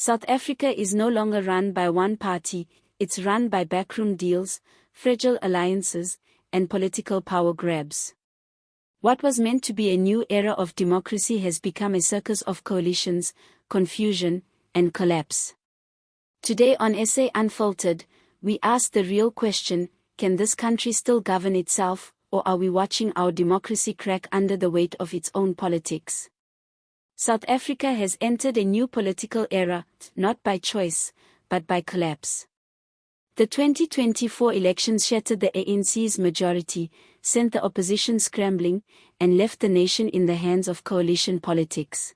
South Africa is no longer run by one party, it's run by backroom deals, fragile alliances, and political power grabs. What was meant to be a new era of democracy has become a circus of coalitions, confusion, and collapse. Today on Essay Unfiltered, we ask the real question: can this country still govern itself, or are we watching our democracy crack under the weight of its own politics? South Africa has entered a new political era, not by choice, but by collapse. The 2024 elections shattered the ANC's majority, sent the opposition scrambling, and left the nation in the hands of coalition politics.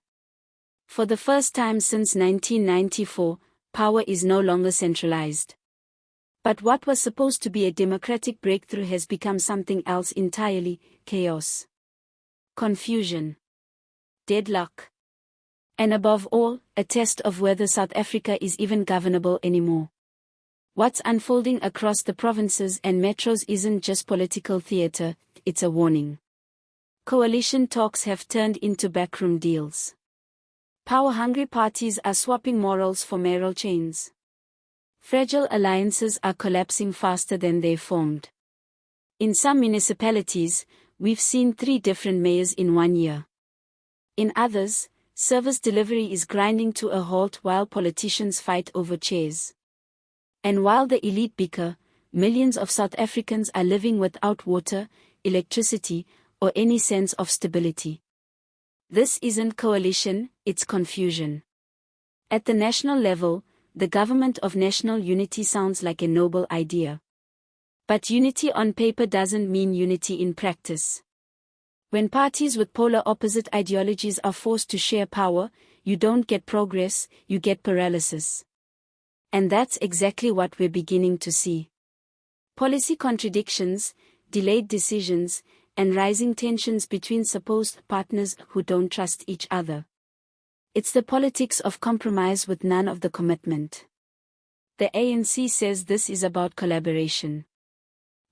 For the first time since 1994, power is no longer centralized. But what was supposed to be a democratic breakthrough has become something else entirely: chaos, confusion, deadlock, and above all, a test of whether South Africa is even governable anymore. What's unfolding across the provinces and metros isn't just political theater, it's a warning. Coalition talks have turned into backroom deals. Power-hungry parties are swapping morals for mayoral chains. Fragile alliances are collapsing faster than they formed. In some municipalities, we've seen 3 different mayors in 1 year. In others, service delivery is grinding to a halt while politicians fight over chairs. And while the elite bicker, millions of South Africans are living without water, electricity, or any sense of stability. This isn't coalition, it's confusion. At the national level, the government of national unity sounds like a noble idea. But unity on paper doesn't mean unity in practice. When parties with polar opposite ideologies are forced to share power, you don't get progress, you get paralysis. And that's exactly what we're beginning to see. Policy contradictions, delayed decisions, and rising tensions between supposed partners who don't trust each other. It's the politics of compromise with none of the commitment. The ANC says this is about collaboration.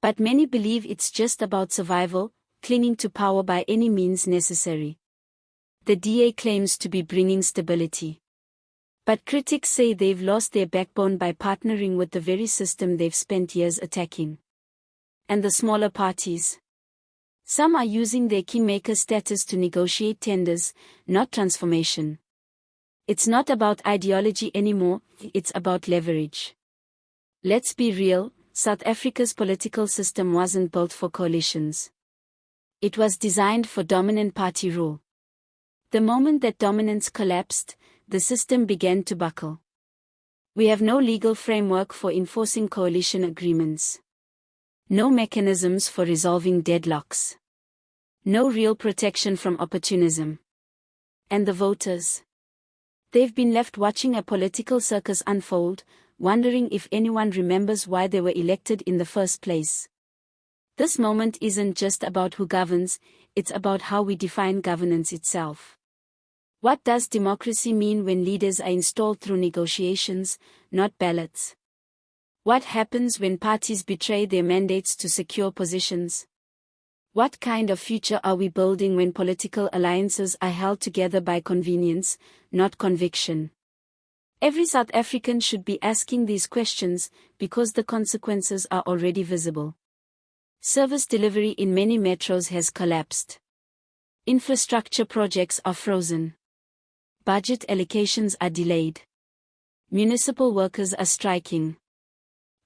But many believe it's just about survival, clinging to power by any means necessary. The DA claims to be bringing stability. But critics say they've lost their backbone by partnering with the very system they've spent years attacking. And the smaller parties? Some are using their kingmaker status to negotiate tenders, not transformation. It's not about ideology anymore, it's about leverage. Let's be real, South Africa's political system wasn't built for coalitions. It was designed for dominant party rule. The moment that dominance collapsed, the system began to buckle. We have no legal framework for enforcing coalition agreements. No mechanisms for resolving deadlocks. No real protection from opportunism. And the voters? They've been left watching a political circus unfold, wondering if anyone remembers why they were elected in the first place. This moment isn't just about who governs, it's about how we define governance itself. What does democracy mean when leaders are installed through negotiations, not ballots? What happens when parties betray their mandates to secure positions? What kind of future are we building when political alliances are held together by convenience, not conviction? Every South African should be asking these questions, because the consequences are already visible. Service delivery in many metros has collapsed. Infrastructure projects are frozen. Budget allocations are delayed. Municipal workers are striking.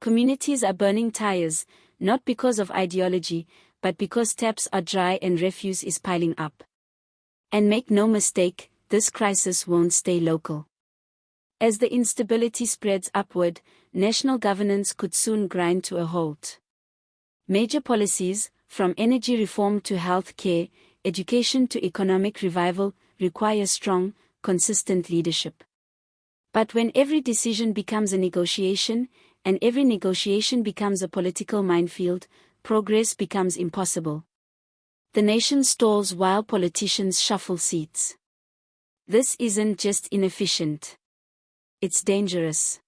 Communities are burning tires, not because of ideology, but because taps are dry and refuse is piling up. And make no mistake, this crisis won't stay local. As the instability spreads upward, national governance could soon grind to a halt. Major policies, from energy reform to health care, education to economic revival, require strong, consistent leadership. But when every decision becomes a negotiation, and every negotiation becomes a political minefield, progress becomes impossible. The nation stalls while politicians shuffle seats. This isn't just inefficient. It's dangerous.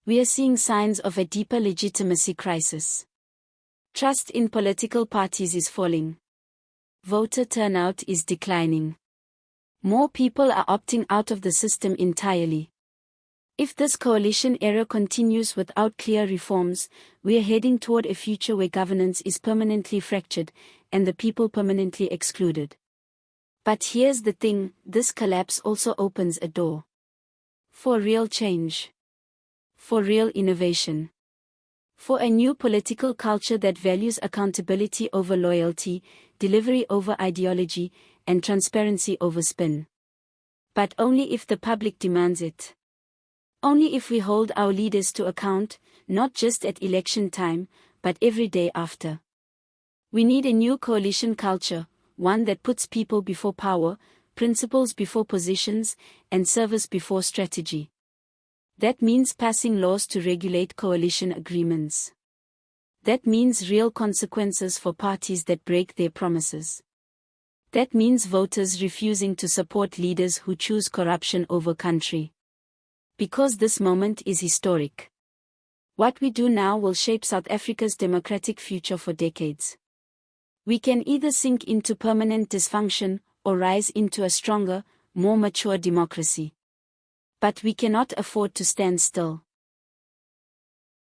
We are seeing signs of a deeper legitimacy crisis. Trust in political parties is falling. Voter turnout is declining. More people are opting out of the system entirely. If this coalition era continues without clear reforms, we are heading toward a future where governance is permanently fractured and the people permanently excluded. But here's the thing, this collapse also opens a door for real change, for real innovation, for a new political culture that values accountability over loyalty, delivery over ideology, and transparency over spin. But only if the public demands it. Only if we hold our leaders to account, not just at election time, but every day after. We need a new coalition culture, one that puts people before power, principles before positions, and service before strategy. That means passing laws to regulate coalition agreements. That means real consequences for parties that break their promises. That means voters refusing to support leaders who choose corruption over country. Because this moment is historic. What we do now will shape South Africa's democratic future for decades. We can either sink into permanent dysfunction or rise into a stronger, more mature democracy. But we cannot afford to stand still.